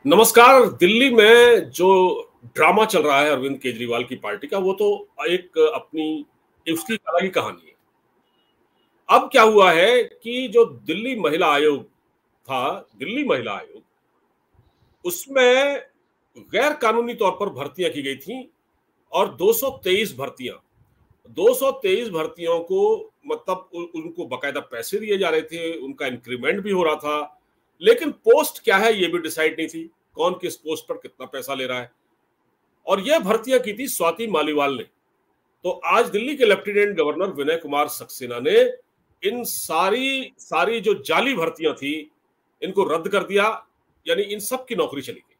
नमस्कार। दिल्ली में जो ड्रामा चल रहा है अरविंद केजरीवाल की पार्टी का, वो तो एक अपनी उसकी अलग ही कहानी है। अब क्या हुआ है कि जो दिल्ली महिला आयोग था, दिल्ली महिला आयोग, उसमें गैर कानूनी तौर पर भर्तियां की गई थी और 223 भर्तियों को मतलब उनको बकायदा पैसे दिए जा रहे थे, उनका इंक्रीमेंट भी हो रहा था, लेकिन पोस्ट क्या है ये भी डिसाइड नहीं थी, कौन किस पोस्ट पर कितना पैसा ले रहा है। और यह भर्तियां की थी स्वाति मालीवाल ने। तो आज दिल्ली के लेफ्टिनेंट गवर्नर विनय कुमार सक्सेना ने इन सारी सारी जो जाली भर्तियां थी इनको रद्द कर दिया, यानी इन सब की नौकरी चली गई।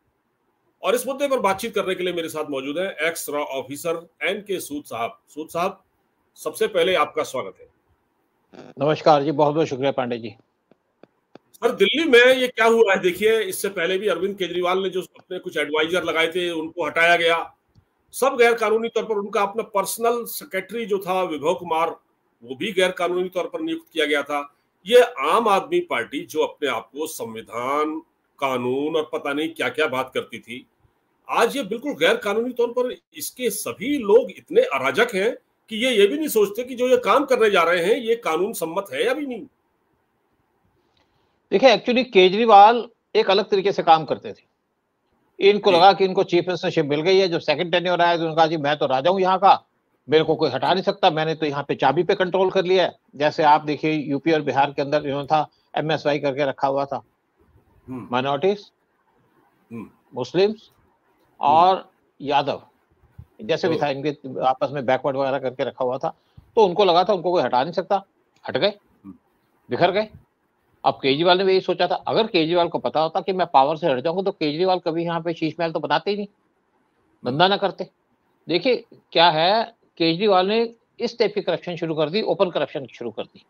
और इस मुद्दे पर बातचीत करने के लिए मेरे साथ मौजूद है एक्स रॉ ऑफिसर एन.के. सूद साहब। सूद साहब, सबसे पहले आपका स्वागत है। नमस्कार जी, बहुत बहुत शुक्रिया पांडे जी। सर, दिल्ली में ये क्या हुआ है? देखिए, इससे पहले भी अरविंद केजरीवाल ने जो अपने कुछ एडवाइजर लगाए थे उनको हटाया गया, सब गैर कानूनी तौर पर। उनका अपना पर्सनल सेक्रेटरी जो था विभव कुमार, वो भी गैर कानूनी तौर पर नियुक्त किया गया था। ये आम आदमी पार्टी जो अपने आप को संविधान, कानून और पता नहीं क्या क्या बात करती थी, आज ये बिल्कुल गैर कानूनी तौर पर इसके सभी लोग इतने अराजक हैं कि ये भी नहीं सोचते कि जो ये काम करने जा रहे हैं ये कानून सम्मत है या भी नहीं। देखिए, एक्चुअली केजरीवाल एक अलग तरीके से काम करते थे। इनको लगा कि इनको चीफ मिनिस्टरशिप मिल गई है, जो सेकंड टेन्योर आया तो उन्होंने कहा जी मैं तो राजा हूं यहाँ का, मेरे को कोई हटा नहीं सकता, मैंने तो यहाँ पे चाबी पे कंट्रोल कर लिया है। जैसे आप देखिए यूपी और बिहार के अंदर इन्होंने था MSY करके रखा हुआ था, माइनॉरिटीज, मुस्लिम्स और यादव, जैसे भी था इनके आपस में बैकवर्ड वगैरह करके रखा हुआ था। तो उनको लगा था उनको कोई हटा नहीं सकता, हट गए, बिखर गए। अब केजरीवाल ने भी यही सोचा था, अगर केजरीवाल को पता होता कि मैं पावर से हट जाऊंगा तो केजरीवाल कभी यहाँ पे शीश महल तो बनाते ही नहीं, धंधा ना करते। देखिए क्या है, केजरीवाल ने इस टाइप की करप्शन शुरू कर दी, ओपन करप्शन शुरू कर दी,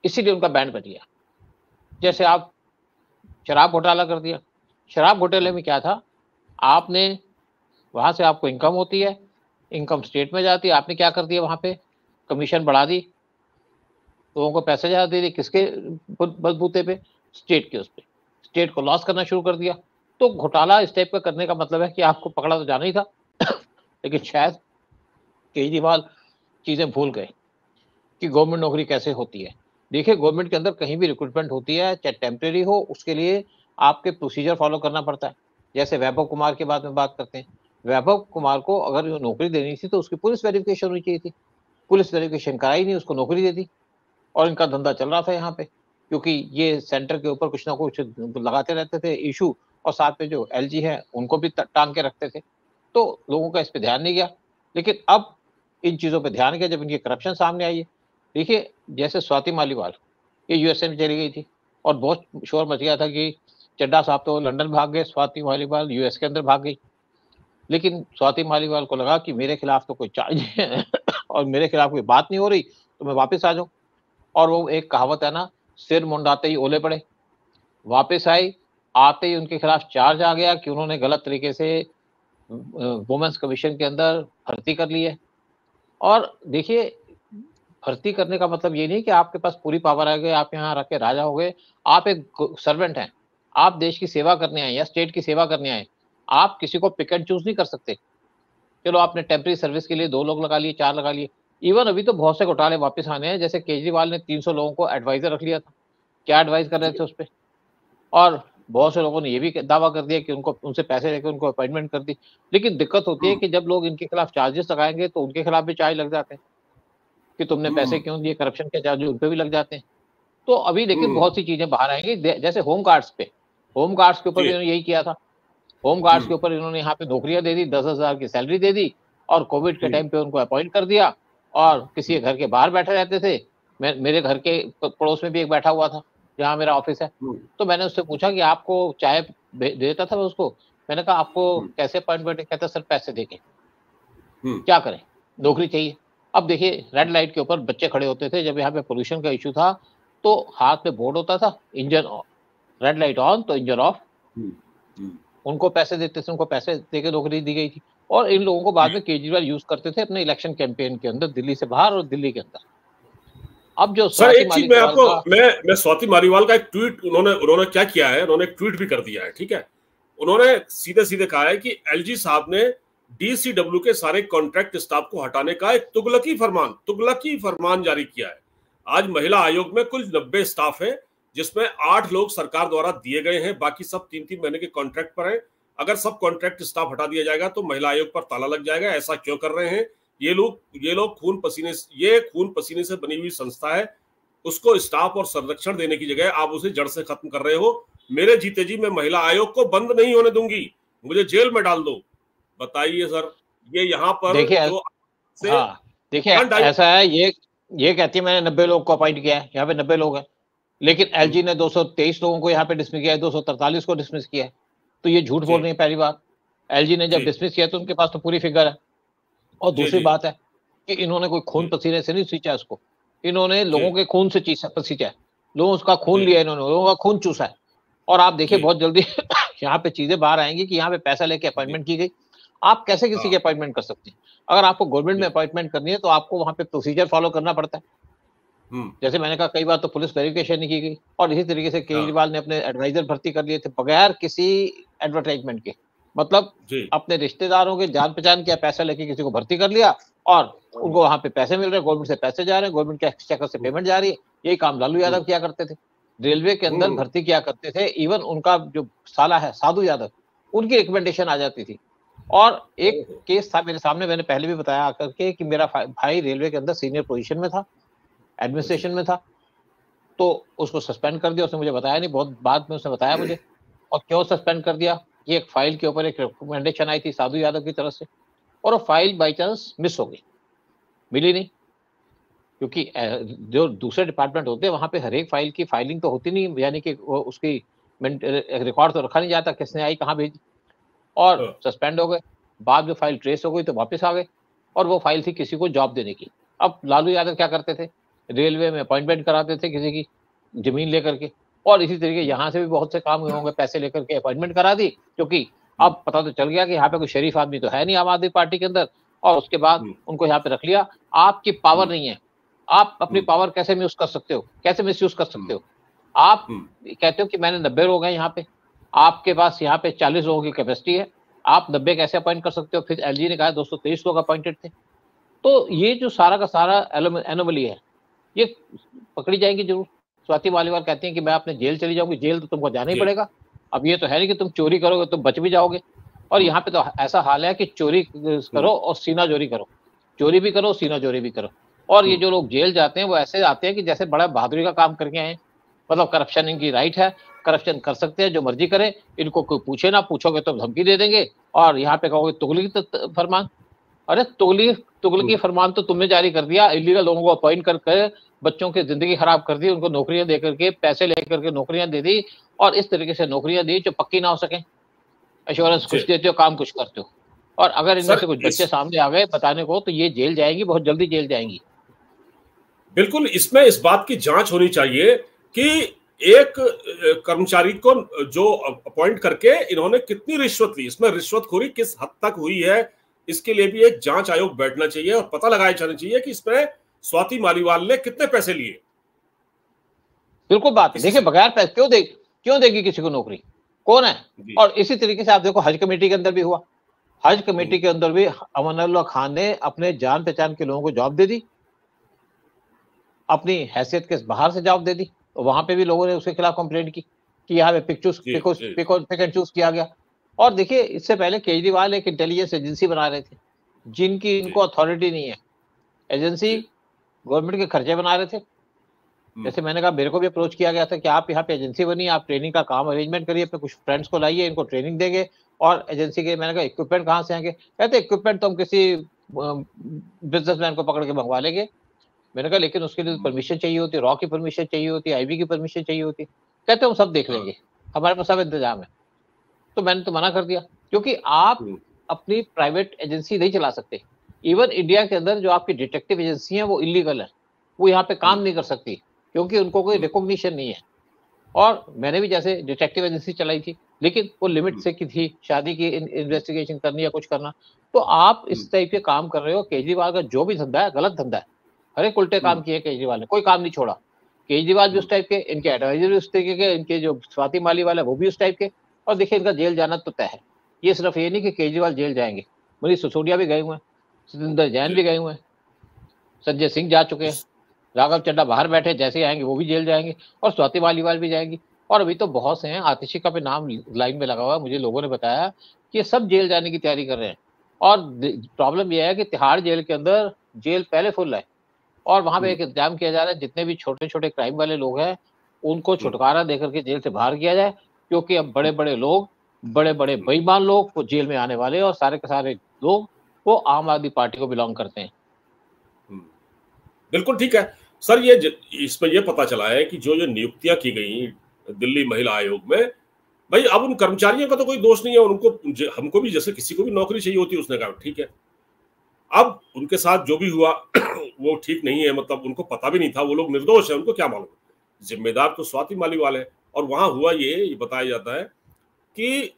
इसीलिए उनका बैंड बच गया। जैसे आप शराब घोटाला कर दिया। शराब घोटाले में क्या था, आपने वहां से आपको इनकम होती है, इनकम स्टेट में जाती है, आपने क्या कर दिया, वहां पे कमीशन बढ़ा दी, लोगों को पैसे ज्यादा दे दिए, किसके बलबूते पे, स्टेट के उस पे, स्टेट को लॉस करना शुरू कर दिया। तो घोटाला इस टाइप का करने का मतलब है कि आपको पकड़ा तो जाना ही था लेकिन शायद केजरीवाल चीजें भूल गए कि गवर्नमेंट नौकरी कैसे होती है। देखिए, गवर्नमेंट के अंदर कहीं भी रिक्रूटमेंट होती है, चाहे टेम्परेरी हो, उसके लिए आपके प्रोसीजर फॉलो करना पड़ता है। जैसे वैभव कुमार के बाद में बात करते हैं, वैभव कुमार को अगर नौकरी देनी थी तो उसकी पुलिस वेरिफिकेशन होनी चाहिए थी, पुलिस वेरिफिकेशन कराई नहीं, उसको नौकरी दे दी और इनका धंधा चल रहा था यहाँ पे, क्योंकि ये सेंटर के ऊपर कुछ ना कुछ लगाते रहते थे इशू, और साथ में जो LG है उनको भी टांग के रखते थे। तो लोगों का इस पे ध्यान नहीं गया, लेकिन अब इन चीजों पे ध्यान गया जब इनकी करप्शन सामने आई है। देखिए, जैसे स्वाति मालीवाल ये USA में चली गई थी और बहुत शोर मच गया था कि चड्डा साहब तो लंदन भाग गए, स्वाति मालीवाल US के अंदर भाग गई। लेकिन स्वाति मालीवाल को लगा कि मेरे खिलाफ तो कोई चार्ज नहीं है और मेरे खिलाफ कोई बात नहीं हो रही, तो मैं वापस आ जाऊं। और वो एक कहावत है ना, सिर मुंडाते ही ओले पड़े। वापस आई, आते ही उनके खिलाफ चार्ज आ गया कि उन्होंने गलत तरीके से वुमेन्स कमीशन के अंदर भर्ती कर ली है। और देखिए, भर्ती करने का मतलब ये नहीं कि आपके पास पूरी पावर आ गई, आप यहाँ रख के राजा हो गए। आप एक सर्वेंट हैं, आप देश की सेवा करने आए या स्टेट की सेवा करने आए। आप किसी को पिक एंड चूज नहीं कर सकते। चलो आपने टेम्पररी सर्विस के लिए 2 लोग लगा लिए, 4 लगा लिए। इवन अभी तो बहुत से घोटाले वापस आने हैं, जैसे केजरीवाल ने 300 लोगों को एडवाइजर रख लिया था, क्या एडवाइस कर रहे थे उस पर, और बहुत से लोगों ने ये भी दावा कर दिया कि उनको उनसे पैसे लेकर उनको अपॉइंटमेंट कर दी। लेकिन दिक्कत होती है कि जब लोग इनके खिलाफ चार्जेस लगाएंगे तो उनके खिलाफ भी चार्ज लग जाते हैं कि तुमने पैसे क्यों दिए, करप्शन के चार्ज उन पर भी लग जाते हैं। तो अभी लेकिन बहुत सी चीजें बाहर आएंगी, जैसे होम गार्ड्स पे, होम गार्ड्स के ऊपर भी इन्होंने यही किया था। होम गार्ड्स के ऊपर इन्होंने यहाँ पे नौकरियां दे दी, 10,000 की सैलरी दे दी, और कोविड के टाइम पे उनको अपॉइंट कर दिया, और किसी के घर के बाहर बैठे रहते थे। मेरे घर के पड़ोस में भी एक बैठा हुआ था जहाँ मेरा ऑफिस है। तो मैंने उससे पूछा कि आपको चाय देता था मैं उसको, मैंने कहा आपको कैसे अपॉइंटमेंट, कहता सर पैसे देके। क्या करें, नौकरी चाहिए। अब देखिए, रेड लाइट के ऊपर बच्चे खड़े होते थे, जब यहाँ पे पोल्यूशन का इशू था तो हाथ में बोर्ड होता था, इंजन रेड लाइट ऑन तो इंजन ऑफ। उनको पैसे देते थे, उनको पैसे देके नौकरी दी गई थी। और इन लोगों को बाद में केजरीवाल यूज करते थे अपने इलेक्शन कैंपेन के अंदर, दिल्ली से बाहर और दिल्ली के अंदर। अब जो सर, एक चीज मैं आपको, मैं स्वाति मालीवाल का एक ट्वीट, उन्होंने क्या किया है, उन्होंने एक ट्वीट भी कर दिया है, ठीक है। उन्होंने सीधे सीधे कहा है कि एलजी साहब ने डीसीडब्ल्यू के सारे कॉन्ट्रैक्ट स्टाफ को हटाने का एक तुगलकी फरमान जारी किया है। आज महिला आयोग में कुल 90 स्टाफ है, जिसमें 8 लोग सरकार द्वारा दिए गए हैं, बाकी सब 3-3 महीने के कॉन्ट्रैक्ट पर हैं। अगर सब कॉन्ट्रैक्ट स्टाफ हटा दिया जाएगा तो महिला आयोग पर ताला लग जाएगा। ऐसा क्यों कर रहे हैं ये लोग? खून पसीने से बनी हुई संस्था है, उसको स्टाफ और संरक्षण देने की जगह आप उसे जड़ से खत्म कर रहे हो। मेरे जीते जी मैं महिला आयोग को बंद नहीं होने दूंगी, मुझे जेल में डाल दो। बताइए सर, ये यहाँ पर देखिए, जो हाँ देखिए ऐसा है, ये कहती है मैंने 90 लोग को अपॉइंट किया है, यहाँ पे 90 लोग हैं, लेकिन एलजी ने 223 लोगों को यहाँ पे डिसमिस किया है, 243 को डिसमिस किया है। तो ये झूठ बोल रही है। पहली बात, एलजी ने जब डिसमिस किया तो उनके पास तो पूरी फिगर है। और दूसरी बात है कि इन्होंने कोई खून पसीने से नहीं सींचा इसको, इन्होंने लोगों के खून से पसींचा है, लोगों का खून लिया इन्होंने, लोगों का खून चूसा है। और आप देखिए बहुत जल्दी यहाँ पे चीजें बाहर आएंगी कि यहाँ पे पैसा लेके अपॉइंटमेंट की गई। आप कैसे किसी की अपॉइंटमेंट कर सकते हैं? अगर आपको गवर्नमेंट में अपॉइंटमेंट करनी है तो आपको वहां पे प्रोसीजर फॉलो करना पड़ता है। जैसे मैंने कहा कई बार तो पुलिस वेरिफिकेशन नहीं की गई, और इसी तरीके से केजरीवाल ने अपने एडवाइजर भर्ती कर लिए थे बगैर किसी एडवर्टाइजमेंट के, मतलब अपने रिश्तेदारों के जान पहचान किया, पैसा लेके किसी को भर्ती कर लिया और उनको वहां पे पैसे मिल रहे हैं, गवर्नमेंट से पैसे जा रहे हैं, गवर्नमेंट के चक्कर से पेमेंट जा रही है। यही काम लालू यादव किया करते थे, रेलवे के अंदर भर्ती किया करते थे। इवन उनका जो साला है साधु यादव, उनकी रिकमेंडेशन आ जाती थी। और एक केस था मेरे सामने, मैंने पहले भी बताया आकर के कि मेरा भाई रेलवे के अंदर सीनियर पोजीशन में था, एडमिनिस्ट्रेशन में था, तो उसको सस्पेंड कर दिया। उसने मुझे बताया नहीं, बहुत बाद में उसने बताया मुझे। और क्यों सस्पेंड कर दिया? ये एक फाइल के ऊपर एक रिकमेंडेशन आई थी साधु यादव की तरफ से, और वो फाइल बाई चांस मिस हो गई, मिली नहीं। क्योंकि जो दूसरे डिपार्टमेंट होते हैं वहां पे हर एक फाइल की फाइलिंग तो होती नहीं, यानी कि उसकी रिकॉर्ड तो रखा नहीं जाता किसने आई कहाँ भेजी, और सस्पेंड हो गए। बाद में फाइल ट्रेस हो गई तो वापस आ गए, और वो फाइल थी किसी को जॉब देने की। अब लालू यादव क्या करते थे, रेलवे में अपॉइंटमेंट कराते थे किसी की जमीन लेकर के, और इसी तरीके यहाँ से भी बहुत से काम हुए होंगे, पैसे लेकर के अपॉइंटमेंट करा दी, क्योंकि अब पता तो चल गया कि यहाँ पे कोई शरीफ आदमी तो है नहीं आम आदमी पार्टी के अंदर, और उसके बाद उनको यहाँ पे रख लिया। आपकी पावर नहीं है, आप अपनी पावर कैसे मिस कर सकते हो, कैसे मिसयूज कर सकते हो? आप कहते हो कि मैंने 90 लोग हैं यहाँ पे, आपके पास यहाँ पे 40 लोगों की कैपेसिटी है, आप 90 कैसे अपॉइंट कर सकते हो? फिर एलजी ने कहा 223 लोग अपॉइंटेड थे। तो ये जो सारा का सारा एनोमली है, ये पकड़ी जाएगी जरूर। स्वाति मालीवाल कहती हैं कि मैं अपने जेल चली जाऊंगी, जेल तो तुमको जाना ही पड़ेगा। अब ये तो है नहीं कि तुम चोरी करोगे तुम बच भी जाओगे, और यहाँ पे तो ऐसा हाल है कि चोरी करो और सीना चोरी करो, चोरी भी करो सीना चोरी भी करो। और ये जो लोग जेल जाते हैं वो ऐसे आते हैं कि जैसे बड़ा बहादुरी का काम करके आए, मतलब करप्शन इनकी राइट है, करप्शन कर सकते हैं जो मर्जी करें, इनको कोई पूछे ना, पूछोगे तो धमकी दे देंगे, और यहाँ पे कहोगे तुगलकी फरमान। अरे तुगलकी फरमान तो तुमने जारी कर दिया, इलीगल लोगों को अपॉइंट करके बच्चों की जिंदगी खराब कर दी, उनको नौकरियां दे करके, पैसे लेकर के नौकरियां दे दी, और इस तरीके से नौकरियां दी जो पक्की ना हो सके। एश्योरेंस कुछ देते हो, काम कुछ करते हो, और अगर इनमें से कुछ बच्चे सामने आ गए बताने को तो ये जेल जाएंगी, बहुत जल्दी जेल जाएंगी। बिल्कुल, इसमें इस बात की जांच होनी चाहिए कि एक कर्मचारी को जो अपॉइंट करके इन्होंने कितनी रिश्वत ली, इसमें रिश्वतखोरी किस हद तक हुई है, इसके लिए भी एक जांच आयोग बैठना चाहिए और पता लगाया जाना चाहिए कि इसमें स्वाति मालीवाल ने कितने पैसे लिए। बिल्कुल बात है। देखिए बगैर पैसे क्यों देगी किसी को नौकरी, कौन है? और इसी तरीके से आप देखो हज कमेटी के अंदर भी हुआ, हज कमेटी के अंदर भी अमानुल्लाह खान ने अपने जान पहचान के लोगों को जॉब दे दी, अपनी हैसियत के बाहर से जॉब दे दी, तो वहां पे भी लोगों ने उसके खिलाफ कंप्लेंट की कि यहाँ पे पिक एंड चूज किया गया। और देखिए इससे पहले केजरीवाल एक इंटेलिजेंस एजेंसी बना रहे थे जिनकी इनको अथॉरिटी नहीं है, एजेंसी गवर्नमेंट के खर्चे बना रहे थे। जैसे मैंने कहा मेरे को भी अप्रोच किया गया था कि आप यहाँ पे एजेंसी बनी, आप ट्रेनिंग का काम अरेंजमेंट करिए, अपने कुछ फ्रेंड्स को लाइए, इनको ट्रेनिंग देंगे, और एजेंसी के मैंने कहा इक्विपमेंट कहाँ से आएंगे? कहते इक्विपमेंट तो हम किसी बिजनेसमैन को पकड़ के मंगवा लेंगे। मैंने कहा लेकिन उसके लिए परमिशन चाहिए होती है, रॉ की परमिशन चाहिए होती है, आईबी की परमिशन चाहिए होती है। कहते हम सब देख लेंगे, हमारे पास सब इंतजाम है। तो मैंने तो मना कर दिया, क्योंकि आप अपनी प्राइवेट एजेंसी नहीं चला सकते। इवन इंडिया के अंदर जो आपकी डिटेक्टिव एजेंसी है वो इलीगल है, वो यहाँ पे काम नहीं कर सकती क्योंकि उनको कोई रिकॉग्निशन नहीं है। और मैंने भी जैसे डिटेक्टिव एजेंसी चलाई थी, लेकिन वो लिमिट से की थी, शादी की इन्वेस्टिगेशन करनी या कुछ करना। तो आप इस टाइप के काम कर रहे हो। केजरीवाल का जो भी धंधा है गलत धंधा है, हर एक उल्टे काम किए केजरीवाल ने, कोई काम नहीं छोड़ा। केजरीवाल भी उस टाइप के, इनके एडवाइजर भी उस तरीके के, इनके जो स्वाति मालीवाल है वो भी उस टाइप के। और देखिए इनका जेल जाना तो तय है। ये सिर्फ ये नहीं कि केजरीवाल जेल जाएंगे, मनीष सिसोदिया भी गए हुए हैं, सत्येंद्र जैन भी गए हुए हैं, संजय सिंह जा चुके हैं, राघव चड्ढा बाहर बैठे, जैसे ही आएंगे वो भी जेल जाएंगे, और स्वाति मालीवाल भी जाएंगी। और अभी तो बहुत से हैं, आतिशी का भी नाम लाइन में लगा हुआ है, मुझे लोगों ने बताया कि ये सब जेल जाने की तैयारी कर रहे हैं। और प्रॉब्लम यह है कि तिहाड़ जेल के अंदर जेल पहले फुल है, और वहां पे एक इंतजाम किया जा रहा है, जितने भी छोटे छोटे क्राइम वाले लोग हैं उनको छुटकारा देकर के जेल से बाहर किया जाए, क्योंकि अब बड़े बड़े लोग, बड़े बड़े बेईमान लोग वो जेल में आने वाले, और सारे के सारे लोग वो आम आदमी पार्टी को बिलोंग करते हैं। बिल्कुल ठीक है सर। ये इसमें ये पता चला है कि जो नियुक्तियां की गई दिल्ली महिला आयोग में, भाई अब उन कर्मचारियों का तो कोई दोष नहीं है, उनको हमको भी जैसे किसी को भी नौकरी चाहिए होती है, उसने कहा ठीक है। अब उनके साथ जो भी हुआ वो ठीक नहीं है, मतलब उनको पता भी नहीं था, वो लोग निर्दोष है, उनको क्या मालूम। जिम्मेदार तो स्वाति मालीवाल है। और वहां हुआ ये बताया जाता है कि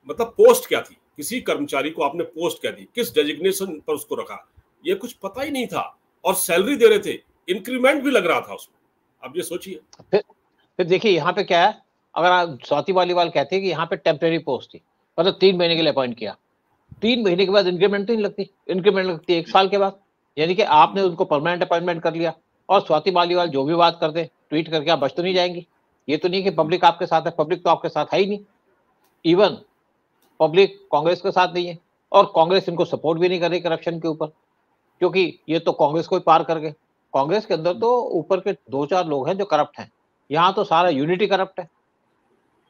मतलब पोस्ट क्या थी, किसी कर्मचारी को आपने पोस्ट क्या दी, किस डेजिग्नेशन पर उसको रखा, ये कुछ पता ही नहीं था, और सैलरी दे रहे थे, इंक्रीमेंट भी लग रहा था उसमें। अब ये सोचिए। फिर देखिए यहाँ पे क्या है, अगर आप स्वाति मालीवाल कहते हैं कि यहाँ पे टेम्परेरी पोस्ट थी, मतलब 3 महीने के लिए अपॉइंट किया, 3 महीने के बाद इंक्रीमेंट तो नहीं लगती, इंक्रीमेंट लगती है 1 साल के बाद, यानी कि आपने उनको परमानेंट अपॉइंटमेंट कर लिया। और स्वाति मालीवाल जो भी बात कर दे ट्वीट करके, आप बच तो नहीं जाएंगी। ये तो नहीं कि पब्लिक आपके साथ है, पब्लिक तो आपके साथ है ही नहीं, इवन पब्लिक कांग्रेस के साथ नहीं है, और कांग्रेस इनको सपोर्ट भी नहीं कर रही करप्शन के ऊपर, क्योंकि ये तो कांग्रेस को ही पार कर गए। कांग्रेस के अंदर तो ऊपर के 2-4 लोग हैं जो करप्ट हैं, यहाँ तो सारा यूनिटी करप्ट है,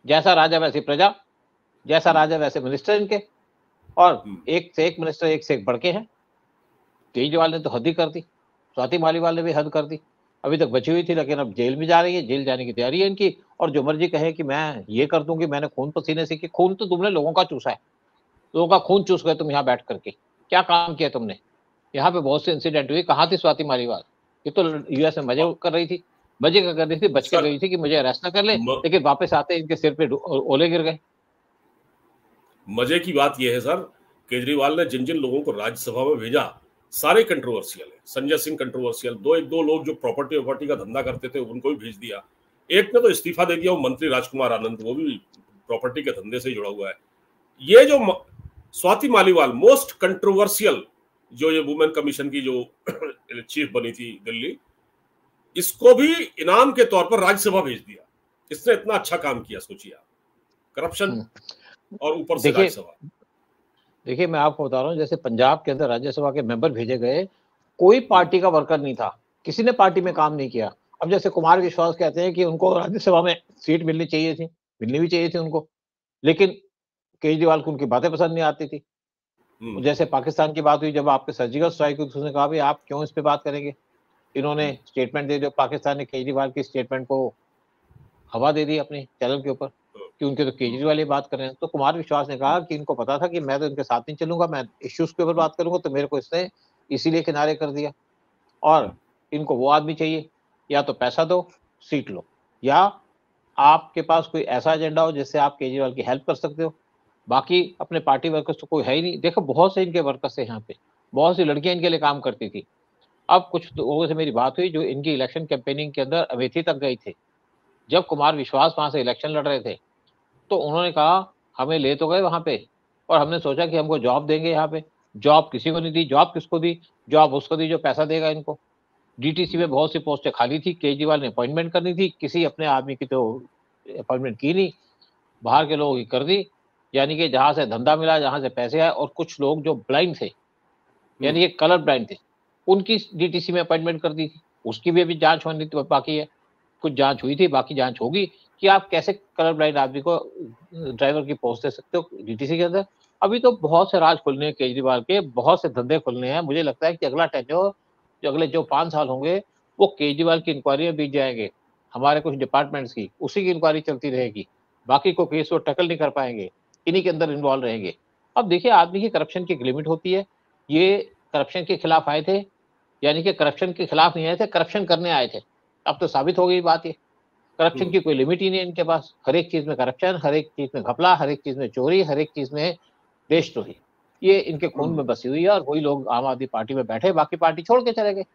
जैसा राजा वैसी प्रजा, जैसा राजा वैसे मिनिस्टर इनके, और एक से एक मिनिस्टर एक से एक बढ़के हैं। केजरीवाल ने तो हद ही कर दी, स्वाति मालीवाल ने भी हद कर दी, अभी तक बची हुई थी, लेकिन अब जेल में जा रही है, जेल जाने की तैयारी है इनकी। और जो मर्जी कहे कि मैं ये कर दूंगी, मैंने खून पसीने से, कि खून तो तुमने लोगों का चूसा है, लोगों का खून चूस गए तुम यहाँ बैठ करके, क्या काम किया तुमने। यहाँ पे बहुत से इंसिडेंट हुए, कहाँ थी स्वाति मालीवाल, ये तो यूएस में मजे कर रही थी, मजे का कर रही थी, बच के गई थी कि मुझे अरेस्ट न कर ले, लेकिन वापस आते इनके सिर पे ओले गिर गए। मजे की बात यह है सर, केजरीवाल ने जिन जिन लोगों को राज्यसभा में भेजा सारे कंट्रोवर्शियल है। संजय सिंह कंट्रोवर्शियल, दो लोग जो प्रॉपर्टी का धंधा करते थे उनको भी भेज दिया। एक ने तो इस्तीफा दे दिया, वो मंत्री राजकुमार आनंद, वो भी प्रॉपर्टी के धंधे से जुड़ा हुआ है। ये जो स्वाति मालीवाल मोस्ट कंट्रोवर्शियल, जो ये वुमेन कमीशन की जो चीफ बनी थी दिल्ली, इसको भी इनाम के तौर पर राज्यसभा भेज दिया। इसने इतना अच्छा काम किया, सोचिए आप, करप्शन और ऊपर से राज्यसभा। देखिए मैं आपको बता रहा हूँ, जैसे पंजाब के अंदर राज्यसभा के मेंबर भेजे गए, कोई पार्टी का वर्कर नहीं था, किसी ने पार्टी में काम नहीं किया। अब जैसे कुमार विश्वास कहते हैं कि उनको राज्यसभा में सीट मिलनी चाहिए थी, मिलनी भी चाहिए थी उनको, लेकिन केजरीवाल को उनकी बातें पसंद नहीं आती थी। जैसे पाकिस्तान की बात हुई, जब आपके सर्जिकल स्ट्राइक हुई, उसने कहा भाई आप क्यों इस पे बात करेंगे, इन्होंने स्टेटमेंट दे दिया, पाकिस्तान ने केजरीवाल की स्टेटमेंट को हवा दे दी अपने चैनल के ऊपर कि उनके तो केजरीवाल ही बात कर रहे हैं। तो कुमार विश्वास ने कहा कि इनको पता था कि मैं तो इनके साथ नहीं चलूंगा, मैं इश्यूज के ऊपर बात करूंगा, तो मेरे को इसने इसीलिए किनारे कर दिया। और इनको वो आदमी चाहिए, या तो पैसा दो, सीट लो, या आपके पास कोई ऐसा एजेंडा हो जिससे आप केजरीवाल की हेल्प कर सकते हो। बाकी अपने पार्टी वर्कर्स तो कोई है ही नहीं। देखो बहुत से इनके वर्कर्स है यहाँ पे, बहुत सी लड़कियां इनके लिए काम करती थी। अब कुछ लोगों से मेरी बात हुई जो इनकी इलेक्शन कैंपेनिंग के अंदर अमेठी तक गई थे, जब कुमार विश्वास वहां से इलेक्शन लड़ रहे थे, तो उन्होंने कहा हमें ले तो गए वहां पे, और हमने सोचा कि हमको जॉब देंगे यहाँ पे, जॉब किसी को नहीं दी। जॉब किसको दी? जॉब उसको दी जो पैसा देगा इनको। डीटीसी में बहुत सी पोस्टें खाली थी, केजरीवाल ने अपॉइंटमेंट करनी थी, किसी अपने आदमी की तो अपॉइंटमेंट की नहीं, बाहर के लोगों की कर दी। यानी कि जहां से धंधा मिला, जहां से पैसे आए, और कुछ लोग जो ब्लाइंड थे, यानी कि कलर ब्लाइंड थे, उनकी डीटीसी में अपॉइंटमेंट कर दी थी। उसकी भी अभी जांच होनी बाकी है, कुछ जांच हुई थी, बाकी जांच होगी कि आप कैसे कलर ब्लाइंड आदमी को ड्राइवर की पोस्ट दे सकते हो डीटीसी के अंदर। अभी तो बहुत से राज खुलने हैं केजरीवाल के, बहुत से धंधे खुलने हैं। मुझे लगता है कि अगला टेन्योर, जो अगले जो 5 साल होंगे, वो केजरीवाल की इंक्वायरी में बीत जाएंगे। हमारे कुछ डिपार्टमेंट्स की उसी की इंक्वायरी चलती रहेगी, बाकी को केस वो टैकल नहीं कर पाएंगे, इन्हीं के अंदर इन्वॉल्व रहेंगे। अब देखिए आदमी की करप्शन की एक लिमिट होती है। ये करप्शन के खिलाफ आए थे, यानी कि करप्शन के खिलाफ नहीं आए थे, करप्शन करने आए थे। अब तो साबित हो गई बात, ये करप्शन की कोई लिमिट ही नहीं है इनके पास। हर एक चीज में करप्शन, हर एक चीज में घपला, हर एक चीज में चोरी, हर एक चीज में देशद्रोही, ये इनके खून में बसी हुई है। और वही लोग आम आदमी पार्टी में बैठे, बाकी पार्टी छोड़ के चले गए।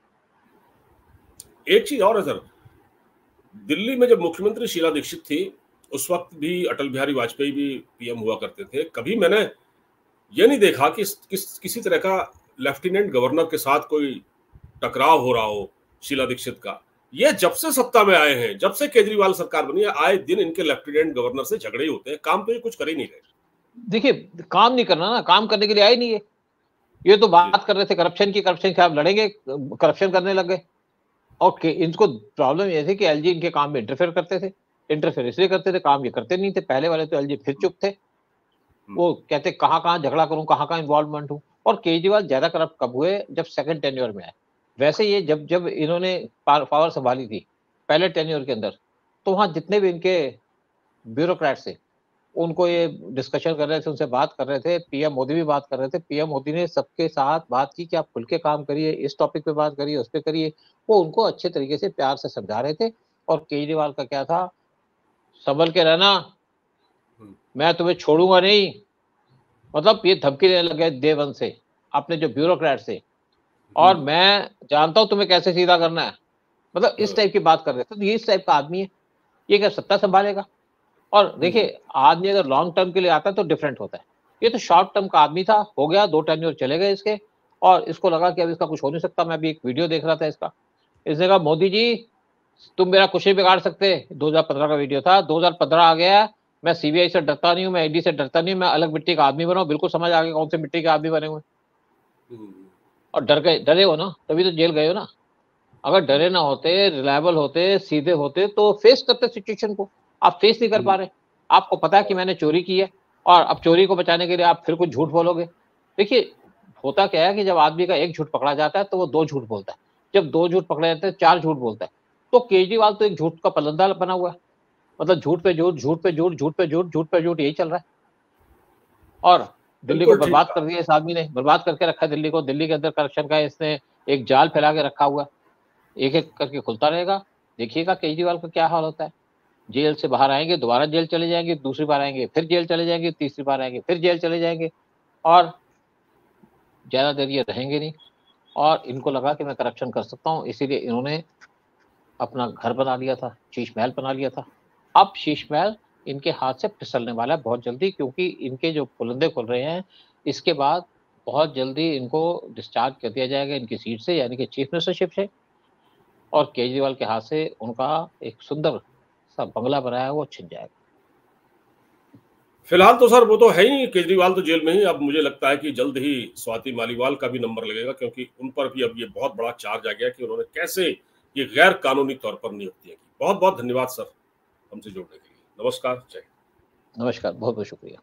एक चीज और है सर, दिल्ली में जब मुख्यमंत्री शीला दीक्षित थी, उस वक्त भी अटल बिहारी वाजपेयी भी पीएम हुआ करते थे। कभी मैंने ये नहीं देखा कि किसी तरह का लेफ्टिनेंट गवर्नर के साथ कोई टकराव हो रहा हो शीला दीक्षित का। ये जब से सत्ता में आए हैं, जब से केजरीवाल सरकार बनी है, आए दिन इनके लेफ्टिनेंट गवर्नर से झगड़े ही होते हैं। काम तो ये कुछ कर ही नहीं रहे। देखिए, काम नहीं करना ना, काम करने के लिए आए नहीं है। ये तो बात कर रहे थे करप्शन की, करप्शन के आप लड़ेंगे, करप्शन करने लग गए। और इनको प्रॉब्लम ये थी कि एलजी इनके काम में इंटरफेयर करते थे। इंटरफेयर इसलिए करते थे, काम ये करते नहीं थे। पहले वाले तो एलजी फिर चुप थे, वो कहते कहाँ झगड़ा करूं, कहाँ इन्वॉल्वमेंट हूं। और केजरीवाल ज्यादा करप्ट कब हुए, जब सेकंड टेन्योर में आए। वैसे ये जब इन्होंने पावर संभाली थी पहले टेन्योर के अंदर, तो वहां जितने भी इनके ब्यूरोक्रेट्स थे उनको ये डिस्कशन कर रहे थे, उनसे बात कर रहे थे। पीएम मोदी भी बात कर रहे थे। पीएम मोदी ने सबके साथ बात की कि आप खुल के काम करिए, इस टॉपिक पे बात करिए, उस पे करिए। वो उनको अच्छे तरीके से प्यार से समझा रहे थे। और केजरीवाल का क्या था, संभल के रहना, मैं तुम्हें छोड़ूंगा नहीं। मतलब ये धमकी देने लगे डे वन से अपने जो ब्यूरोक्रेट थे, और मैं जानता हूं तुम्हें कैसे सीधा करना है। मतलब इस टाइप की बात कर रहे थे। तो ये इस टाइप का आदमी है, ये क्या सत्ता संभालेगा? और देखिए, आदमी अगर लॉन्ग टर्म के लिए आता है तो डिफरेंट होता है। ये तो शॉर्ट टर्म का आदमी था, हो गया 2 टेन्योर चले गए इसके, और इसको लगा कि अब इसका कुछ हो नहीं सकता। मैं भी एक वीडियो देख रहा था इसका, इसने कहा मोदी जी तुम मेरा कुछ नहीं बिगाड़ सकते। 2015 का वीडियो था, 2015 आ गया, मैं सीबीआई से डरता नहीं हूँ, मैं ईडी से डरता नहीं हूँ, मैं अलग मिट्टी का आदमी बनाऊं। बिल्कुल समझ आ गया कौन से मिट्टी के आदमी बने हुए। और डरे हो ना, तभी तो जेल गए हो ना। अगर डरे ना होते, रिलायबल होते, सीधे होते, तो फेस करते सिचुएशन को। आप फेस नहीं कर पा रहे। आपको पता है कि मैंने चोरी की है, और अब चोरी को बचाने के लिए आप फिर कुछ झूठ बोलोगे। देखिए, होता क्या है कि जब आदमी का एक झूठ पकड़ा जाता है तो वो 2 झूठ बोलता है। जब 2 झूठ पकड़े जाते हैं, 4 झूठ बोलता है। तो केजरीवाल तो एक झूठ का पलंदा बना हुआ है। मतलब झूठ पे झूठ, झूठ पे झूठ, झूठ पे झूठ, झूठ पे झूठ, यही चल रहा है। और दिल्ली को बर्बाद कर दिया इस आदमी ने, बर्बाद करके रखा दिल्ली को। दिल्ली के अंदर करप्शन का इसने एक जाल फैला के रखा हुआ, एक एक करके खुलता रहेगा। देखिएगा केजरीवाल का क्या हाल होता है। जेल से बाहर आएंगे, दोबारा जेल चले जाएंगे, दूसरी बार आएंगे फिर जेल चले जाएंगे, तीसरी बार आएंगे फिर जेल चले जाएंगे, और ज्यादा देर ये रहेंगे नहीं। और इनको लगा कि मैं करप्शन कर सकता हूँ, इसीलिए इन्होंने अपना घर बना लिया था, शीश महल बना लिया था। अब शीश महल इनके हाथ से फिसलने वाला है बहुत जल्दी, क्योंकि इनके जो पुलंदे खुल रहे हैं, इसके बाद बहुत जल्दी इनको डिस्चार्ज कर दिया जाएगा इनकी सीट से, यानी कि चीफ मिनिस्टरशिप से। और केजरीवाल के हाथ से उनका एक सुंदर सा बंगला बनाया है वो छिन जाएगा। फिलहाल तो सर वो तो है ही, केजरीवाल तो जेल में ही। अब मुझे लगता है कि जल्द ही स्वाति मालीवाल का भी नंबर लगेगा, क्योंकि उन पर भी अब ये बहुत बड़ा चार्ज आ गया कि उन्होंने कैसे ये गैर कानूनी तौर पर नियुक्तियां की। बहुत बहुत धन्यवाद सर हमसे जुड़ने के लिए। नमस्कार, जय। नमस्कार, बहुत बहुत शुक्रिया।